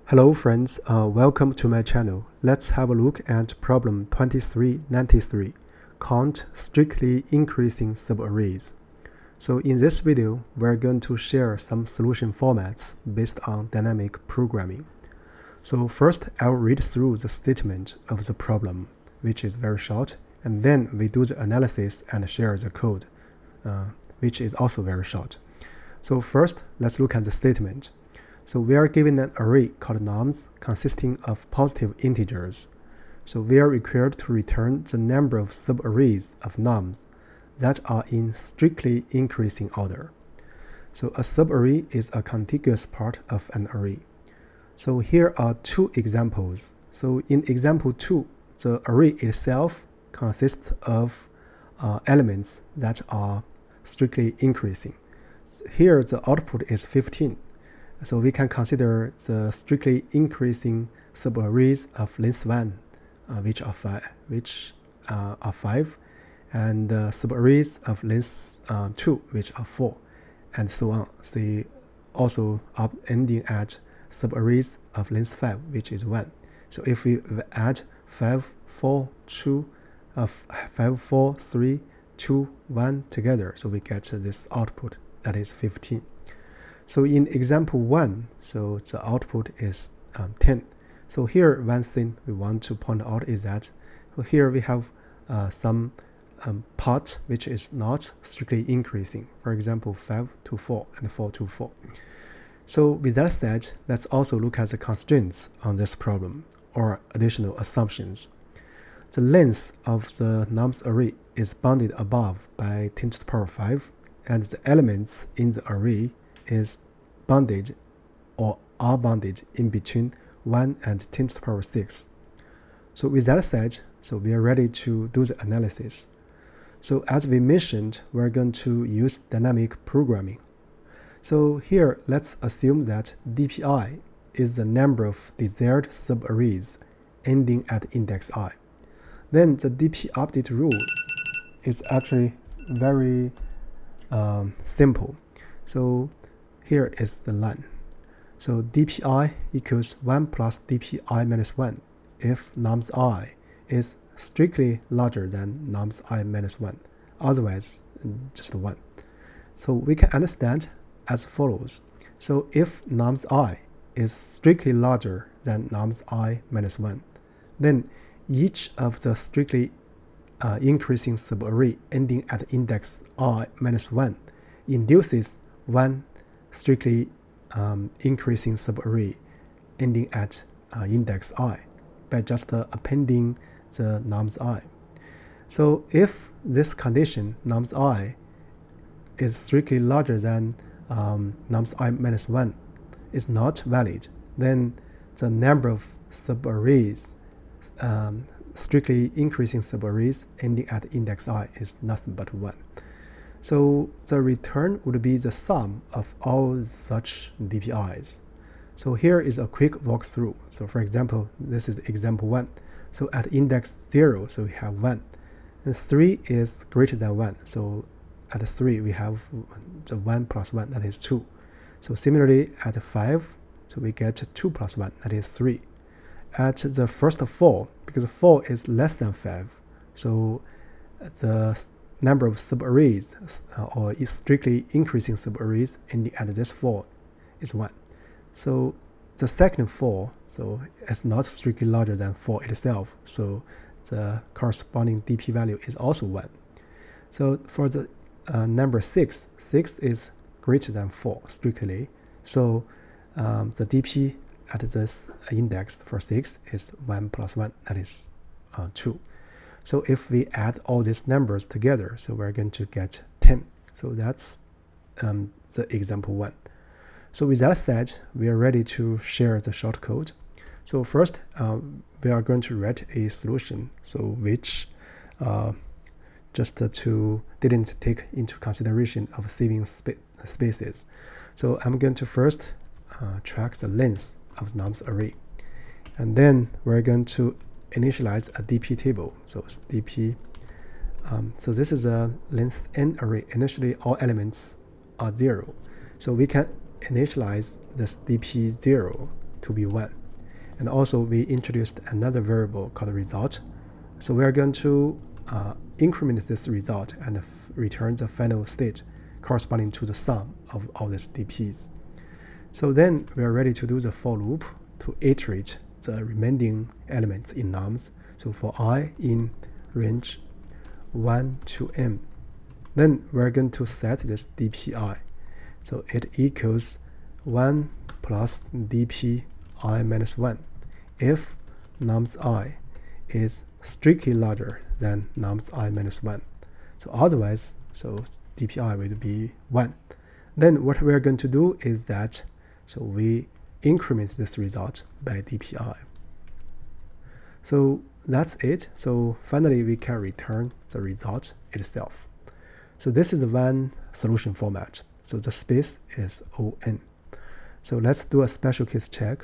Hello friends, welcome to my channel. Let's have a look at problem 2393, count strictly increasing subarrays. So in this video, we're going to share some solution formats based on dynamic programming. So first, I'll read through the statement of the problem, which is very short, and then we do the analysis and share the code, which is also very short. So first, let's look at the statement. So we are given an array called nums consisting of positive integers. So we are required to return the number of subarrays of nums that are in strictly increasing order. So a subarray is a contiguous part of an array. So here are two examples. So in example 2, the array itself consists of elements that are strictly increasing. Here the output is 15. So we can consider the strictly increasing subarrays of length 1, which are 5, and subarrays of length 2, which are 4, and so on. They also are ending at subarrays of length 5, which is 1. So if we add 5, 4, 2, 5, 4, 3, 2, 1 together, so we get this output that is 15. So in example 1, so the output is 10. So here one thing we want to point out is that here we have some part which is not strictly increasing. For example, 5 to 4 and 4 to 4. So with that said, let's also look at the constraints on this problem or additional assumptions. The length of the nums array is bounded above by 10 to the power 5, and the elements in the array is bounded or are bounded in between 1 and 10 to the power 6. So with that said, so we are ready to do the analysis. So as we mentioned, we're going to use dynamic programming. So here let's assume that dpi is the number of desired subarrays ending at index I. Then the dp update rule is actually very simple. So here is the line. So dpi equals 1 plus dpi minus 1 if nums I is strictly larger than nums I minus 1, otherwise just 1. So we can understand as follows. So if nums I is strictly larger than nums I minus 1, then each of the strictly increasing subarray ending at index I minus 1 induces one strictly increasing subarray ending at index I by just appending the nums I. So if this condition nums I is strictly larger than nums I minus 1 is not valid, then the number of subarrays, strictly increasing subarrays ending at index I is nothing but 1. So the return would be the sum of all such dpi's. So here is a quick walkthrough. So for example, this is example 1. So at index 0, so we have 1. And 3 is greater than 1. So at 3, we have the 1 plus 1, that is 2. So similarly, at 5, so we get 2 plus 1, that is 3. At the first 4, because 4 is less than 5, so the number of subarrays or strictly increasing subarrays ending at this 4 is 1. So the second 4, so it's not strictly larger than 4 itself, so the corresponding dp value is also 1. So for the number 6, 6 is greater than 4 strictly, so the dp at this index for 6 is 1 plus 1, that is 2. So if we add all these numbers together, so we're going to get 10. So that's the example 1. So with that said, we are ready to share the shortcode. So first, we are going to write a solution, so which didn't take into consideration of saving spaces. So I'm going to first track the length of nums array, and then we're going to initialize a dp table. So dp, so this is a length n array. Initially, all elements are 0. So we can initialize this dp0 to be 1. And also we introduced another variable called result. So we are going to increment this result and return the final state corresponding to the sum of all these DPs. So then we are ready to do the for loop to iterate the remaining elements in nums. So for I in range 1 to m, then we're going to set this dpi. So it equals 1 plus dp I minus 1 if nums I is strictly larger than nums I minus 1. So otherwise, so dpi will be 1. Then what we're going to do is that, so we increment this result by dpi. So that's it. So finally we can return the result itself. So this is one solution format. So the space is on. So let's do a special case check.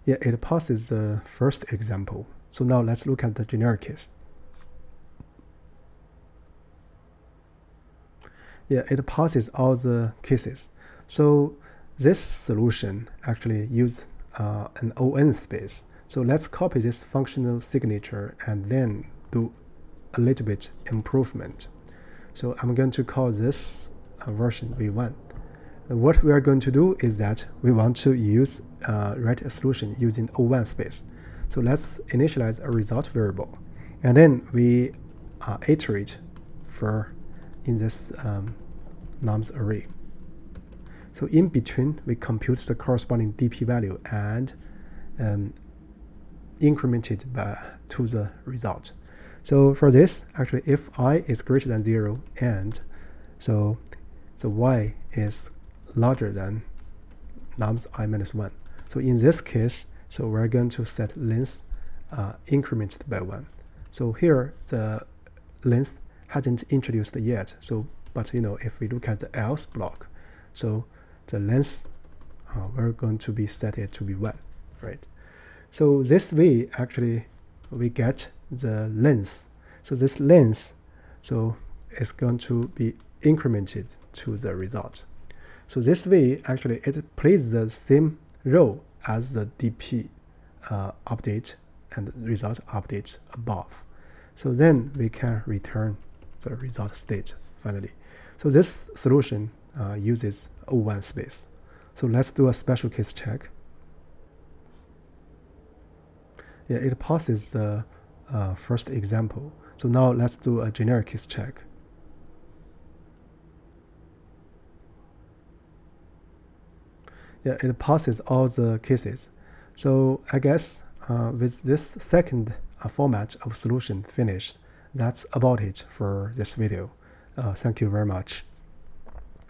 Yeah, it passes the first example. So now let's look at the generic case. Yeah, it passes all the cases. So this solution actually uses an on space. So let's copy this functional signature and then do a little bit improvement. So I'm going to call this version v1. What we are going to do is that we want to write a solution using O1 space. So let's initialize a result variable, and then we iterate for in this nums array. So in between, we compute the corresponding dp value and increment it to the result. So for this, actually, if I is greater than 0 and so the y is larger than nums I minus 1. So in this case, so we're going to set length incremented by 1. So here the length hasn't introduced yet. So but if we look at the else block, so the length we're going to be set it to be 1, right? So this way actually we get the length. So this length so is going to be incremented to the result. So this way actually it plays the same role as the dp update and result update above. So then we can return the result state finally. So this solution uses O1 space. So let's do a special case check. Yeah, it passes the first example. So now let's do a generic case check. Yeah, it passes all the cases. So I guess with this second format of solution finished, that's about it for this video. Thank you very much.